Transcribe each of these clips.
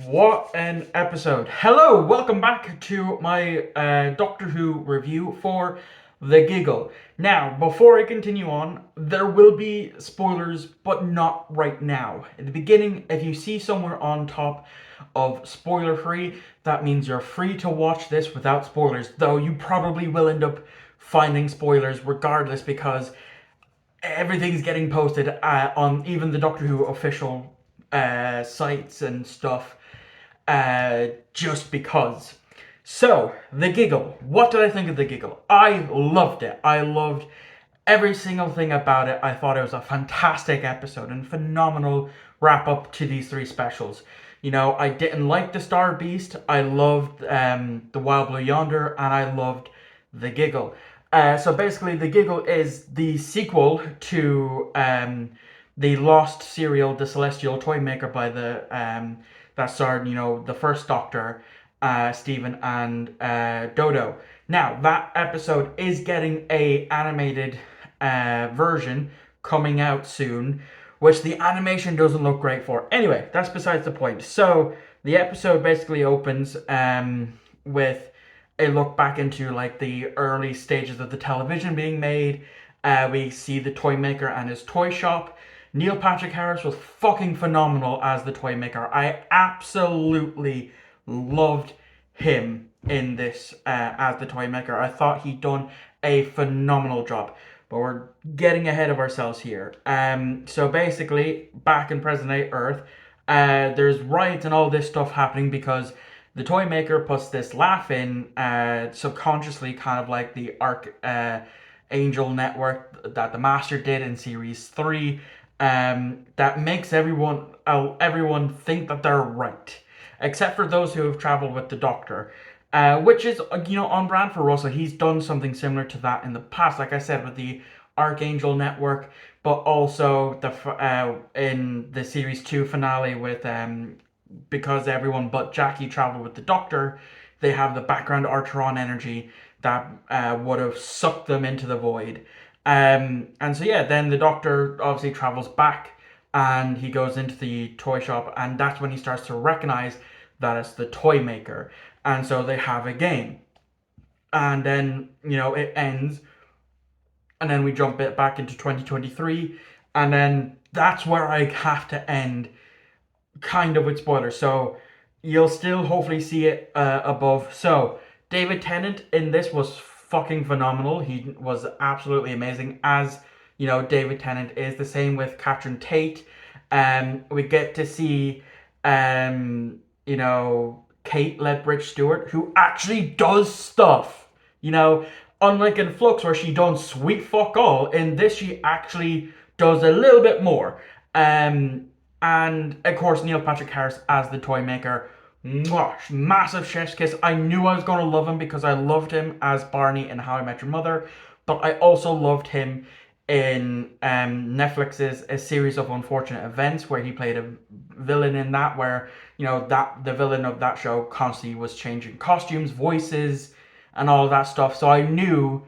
What an episode. Hello, welcome back to my Doctor Who review for The Giggle. Now, before I continue on, there will be spoilers, but not right now. In the beginning, if you see somewhere on top of spoiler free, that means you're free to watch this without spoilers, though you probably will end up finding spoilers regardless because everything's getting posted on even the Doctor Who official sites and stuff just because. So, The Giggle. What did I think of The Giggle? I loved it. I loved every single thing about it. I thought it was a fantastic episode and phenomenal wrap up to these three specials. You know, I didn't like the Star Beast. I loved the Wild Blue Yonder, and I loved The Giggle. So basically, The Giggle is the sequel to the lost serial, The Celestial Toymaker, by the that starred, the first Doctor, Stephen and Dodo. Now that episode is getting a animated version coming out soon, which the animation doesn't look great for. Anyway, that's besides the point. So the episode basically opens with a look back into like the early stages of the television being made. We see the toy maker and his toy shop. Neil Patrick Harris was fucking phenomenal as the toy maker. I absolutely loved him in this as the toy maker. I thought he'd done a phenomenal job. But we're getting ahead of ourselves here. So basically, back in present day Earth, there's riots and all this stuff happening because the toy maker puts this laugh in subconsciously, kind of like the Angel Network that the Master did in Series 3, that makes everyone think that they're right, except for those who have traveled with the Doctor. Which is, on brand for Russell. He's done something similar to that in the past, like I said, with the Archangel Network, but also in the Series 2 finale with because everyone but Jackie traveled with the Doctor, they have the background Archeron energy that would have sucked them into the void. And so yeah, then the Doctor obviously travels back and he goes into the toy shop, and that's when he starts to recognize that it's the toy maker. And so they have a game. And then, it ends. And then we jump it back into 2023. And then that's where I have to end, kind of with spoilers. So you'll still hopefully see it above. So David Tennant in this was fucking phenomenal. He was absolutely amazing, as David Tennant is. The same with Catherine Tate. We get to see Kate Ledbridge Stewart, who actually does stuff. Unlike in Flux where she done sweet fuck all, in this she actually does a little bit more. And of course Neil Patrick Harris as the toy maker. Mwah, massive chef's kiss. I knew I was going to love him because I loved him as Barney in How I Met Your Mother, but I also loved him in Netflix's A Series of Unfortunate Events, where he played a villain in that, where that the villain of that show constantly was changing costumes, voices, and all of that stuff. So I knew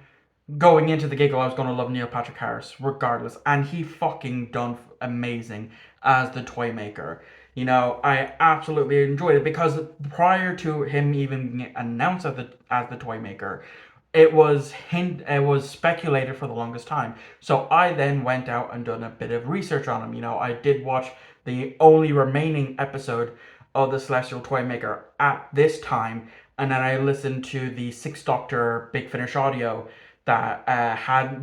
going into The Giggle I was going to love Neil Patrick Harris regardless, and he fucking done amazing as the toy maker. I absolutely enjoyed it because prior to him even being announced as the toy maker, it was speculated for the longest time. So I then went out and done a bit of research on him. I did watch the only remaining episode of the Celestial Toymaker at this time, and then I listened to the Sixth Doctor Big Finish audio that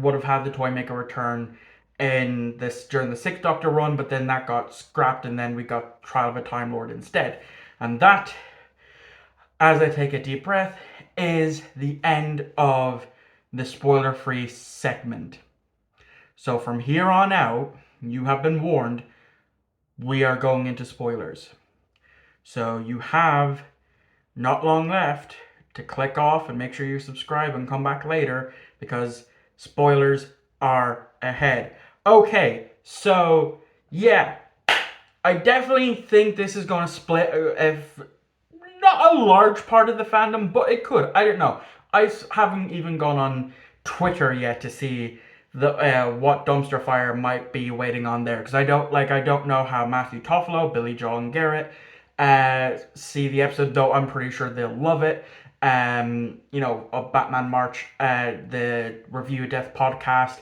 would have had the Toymaker return in this during the Sixth Doctor run, but then that got scrapped, and then we got Trial of a Time Lord instead. And that, as I take a deep breath, is the end of the spoiler-free segment. So from here on out, you have been warned, we are going into spoilers. So you have not long left to click off and make sure you subscribe and come back later, because spoilers are ahead. Okay, so yeah, I definitely think this is going to split, if not a large part of the fandom, but it could. I don't know. I haven't even gone on Twitter yet to see the what dumpster fire might be waiting on there, because I don't know how Matthew Toffolo, Billy Joel and Garrett, see the episode, though I'm pretty sure they'll love it. Of Batman March, the Review of Death podcast.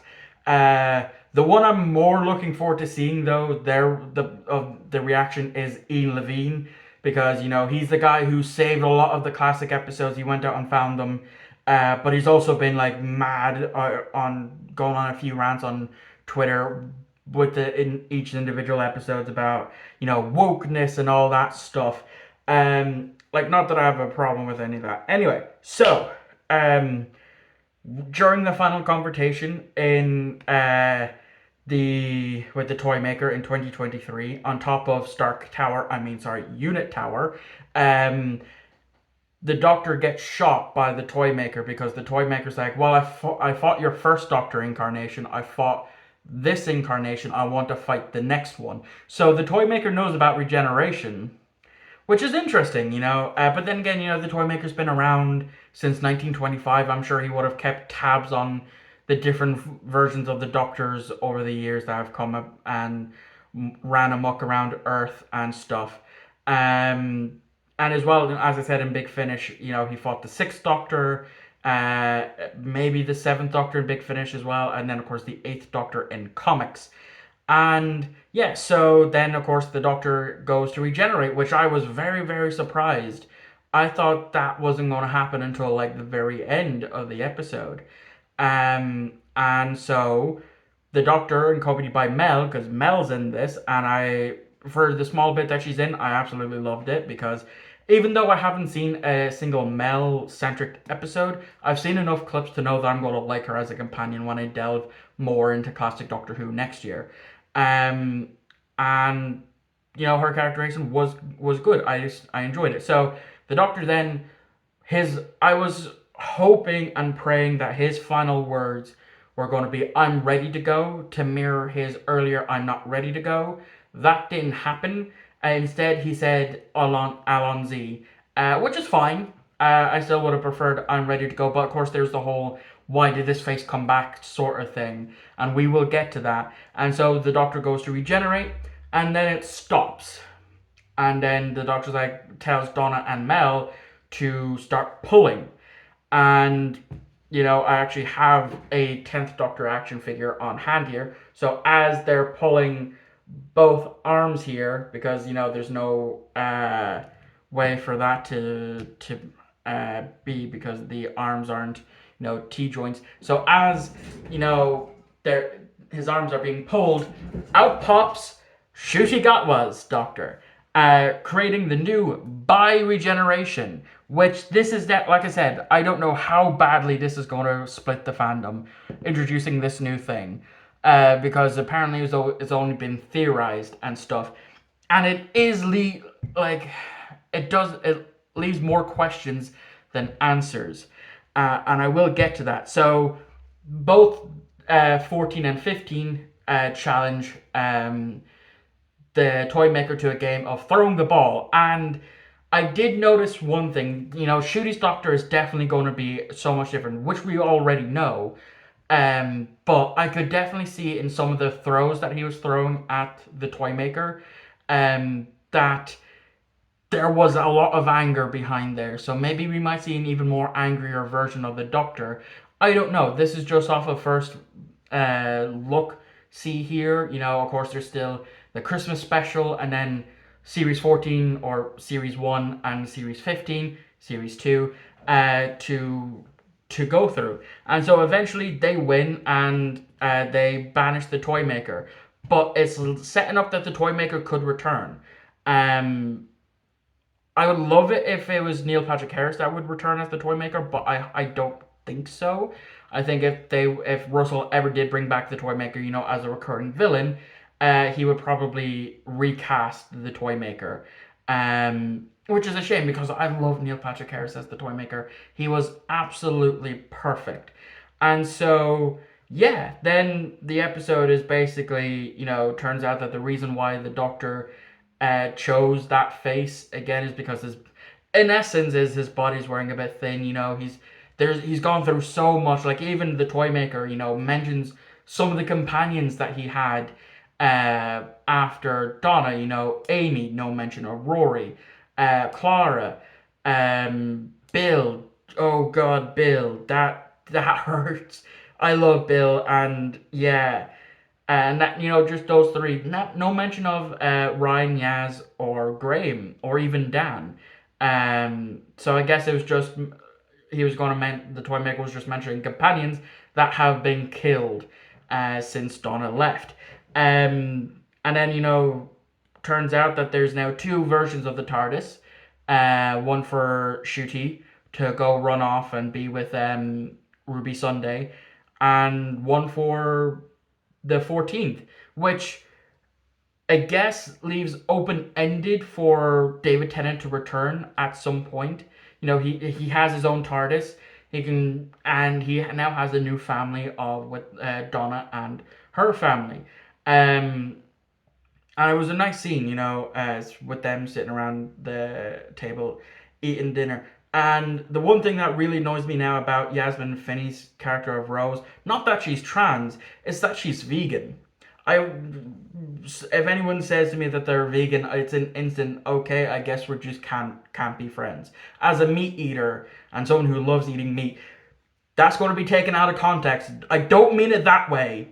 The one I'm more looking forward to seeing, though, the reaction is Ian Levine, because he's the guy who saved a lot of the classic episodes. He went out and found them, but he's also been like mad on going on a few rants on Twitter with in each individual episodes about wokeness and all that stuff. Like, not that I have a problem with any of that. Anyway, so during the final confrontation in the with the toy maker in 2023 on top of Unit Tower, the Doctor gets shot by the toy maker, because the toy maker's like, well, I fought your first Doctor incarnation, I fought this incarnation, I want to fight the next one. So the toy maker knows about regeneration, which is interesting, But then again, the toy maker's been around since 1925. I'm sure he would have kept tabs on the different versions of the Doctors over the years that have come up and ran amok around Earth and stuff. And as well, as I said in Big Finish, he fought the Sixth Doctor, maybe the Seventh Doctor in Big Finish as well, and then of course the Eighth Doctor in comics. And yeah, so then of course the Doctor goes to regenerate, which I was very, very surprised. I thought that wasn't going to happen until like the very end of the episode. And so the Doctor, accompanied by Mel, because Mel's in this, and for the small bit that she's in, I absolutely loved it, because even though I haven't seen a single Mel-centric episode, I've seen enough clips to know that I'm going to like her as a companion when I delve more into classic Doctor Who next year. And her characterization was good. I enjoyed it. So the Doctor then, I was hoping and praying that his final words were going to be "I'm ready to go," to mirror his earlier "I'm not ready to go." That didn't happen. Instead, he said Allons-y, which is fine. I still would have preferred "I'm ready to go," but of course there's the whole "why did this face come back" sort of thing, and we will get to that. And so the Doctor goes to regenerate, and then it stops. And then the Doctor tells Donna and Mel to start pulling. And I actually have a 10th Doctor action figure on hand here. So as they're pulling both arms here, because there's no way for that to be, because the arms aren't T joints. So as his arms are being pulled, out pops Shooty Gatwa's Doctor, creating the new bi-regeneration, which this is that, like I said, I don't know how badly this is going to split the fandom, introducing this new thing, because apparently it's only been theorized and stuff, and it leaves more questions than answers, and I will get to that. So both 14 and 15 challenge the toy maker to a game of throwing the ball. And I did notice one thing, Shooty's Doctor is definitely going to be so much different, which we already know. But I could definitely see in some of the throws that he was throwing at the toy maker, that there was a lot of anger behind there. So maybe we might see an even more angrier version of the Doctor. I don't know. This is just off of first look. See here, of course, there's still the Christmas special, and then Series 14, or Series 1 and Series 15, Series 2, to go through. And so eventually they win, and they banish the toy maker. But it's setting up that the toy maker could return. I would love it if it was Neil Patrick Harris that would return as the toy maker, but I don't think so. I think if Russell ever did bring back the toy maker, as a recurring villain, he would probably recast the toy maker, which is a shame, because I love Neil Patrick Harris as the toy maker. He was absolutely perfect. And so yeah, then the episode is basically, turns out that the reason why the Doctor chose that face again is because in essence, his body's wearing a bit thin. He's gone through so much. Like, even the toy maker, mentions some of the companions that he had, after Donna. You know, Amy, no mention of Rory, Clara, Bill. Oh God, Bill, that hurts. I love Bill, and yeah, and that, you know, just those three. No mention of Ryan, Yaz, or Graham, or even Dan. So I guess it was just he was going to the toy maker was just mentioning companions that have been killed since Donna left. And then, you know, turns out that there's now two versions of the TARDIS. One for Shooty to go run off and be with Ruby Sunday, and one for the 14th, which I guess leaves open ended for David Tennant to return at some point. You know, he has his own TARDIS. He can, and he now has a new family of with Donna and her family. Um, and it was a nice scene, you know, as with them sitting around the table eating dinner. And the one thing that really annoys me now about Yasmin Finney's character of Rose, not that she's trans, is that she's vegan. I, if anyone says to me that they're vegan, it's an instant okay. I guess we just can't be friends. As a meat eater and someone who loves eating meat, that's going to be taken out of context. I don't mean it that way.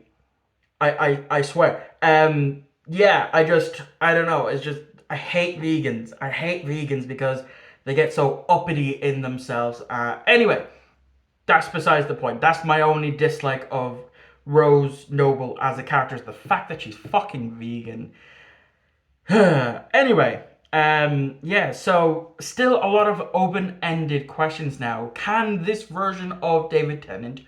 I swear. Yeah, I don't know. It's just I hate vegans. I hate vegans because they get so uppity in themselves. Anyway, that's besides the point. That's my only dislike of Rose Noble as a character is the fact that she's fucking vegan. Anyway, yeah, so still a lot of open-ended questions now. Can this version of David Tennant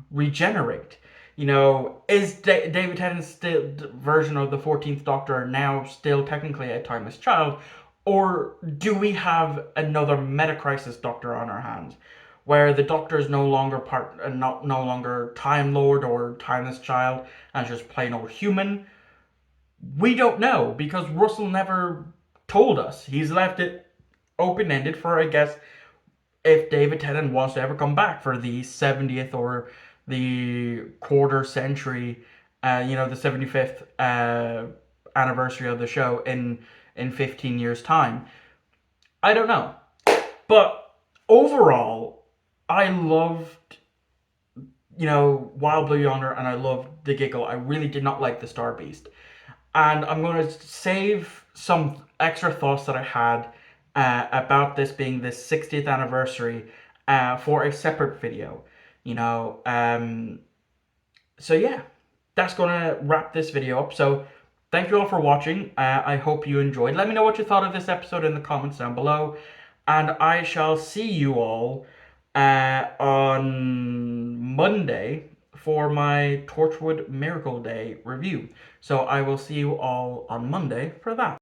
regenerate? You know, is David Tennant's still version of the 14th Doctor now still technically a timeless child, or do we have another meta-crisis Doctor on our hands, where the Doctor is no longer no longer Time Lord or timeless child, and just plain old human? We don't know because Russell never told us. He's left it open ended for, I guess, if David Tennant wants to ever come back for the 70th or the quarter century, you know, the 75th anniversary of the show in 15 years' time. I don't know. But overall, I loved, you know, Wild Blue Yonder, and I loved the Giggle. I really did not like the Star Beast. And I'm going to save some extra thoughts that I had about this being the 60th anniversary for a separate video. You know, so yeah, that's going to wrap this video up. So thank you all for watching. I hope you enjoyed. Let me know what you thought of this episode in the comments down below. And I shall see you all on Monday for my Torchwood Miracle Day review. So I will see you all on Monday for that.